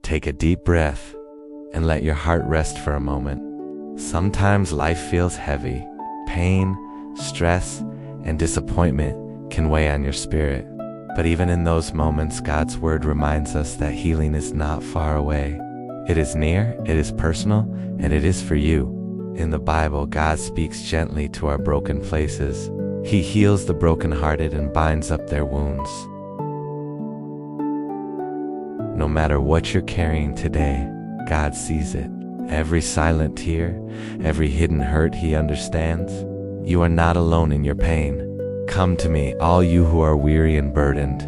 Take a deep breath and let your heart rest for a moment. Sometimes life feels heavy. Pain, stress, and disappointment can weigh on your spirit. But even in those moments, God's word reminds us that healing is not far away. It is near, it is personal, and it is for you. In the Bible, God speaks gently to our broken places. He heals the brokenhearted and binds up their wounds. No matter what you're carrying today, God sees it. Every silent tear, every hidden hurt, He understands. You are not alone in your pain. Come to me, all you who are weary and burdened,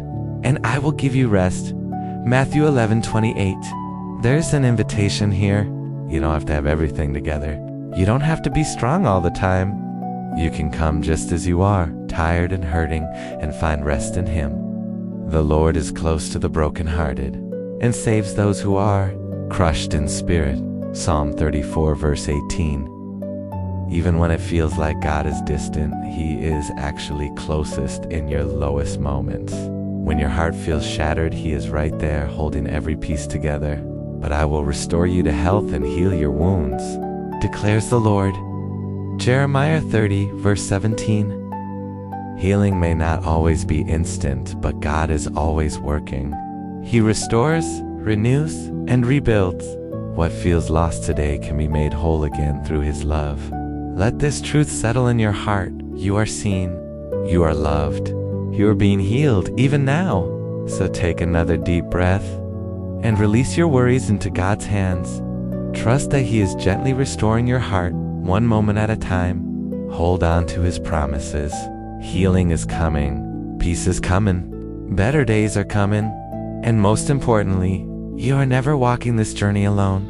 and I will give you rest. Matthew 11:28. There's an invitation here. You don't have to have everything together. You don't have to be strong all the time. You can come just as you are, tired and hurting, and find rest in Him. The Lord is close to the brokenhearted and saves those who are crushed in spirit. Psalm 34 verse 18. Even when it feels like God is distant, He is actually closest in your lowest moments. When your heart feels shattered, He is right there holding every piece together. But I will restore you to health and heal your wounds, declares the Lord. Jeremiah 30 verse 17. Healing may not always be instant, but God is always working. He restores, renews, and rebuilds. What feels lost today can be made whole again through His love. Let this truth settle in your heart. You are seen. You are loved. You are being healed even now. So take another deep breath and release your worries into God's hands. Trust that He is gently restoring your heart, one moment at a time. Hold on to His promises. Healing is coming. Peace is coming. Better days are coming. And most importantly, you are never walking this journey alone.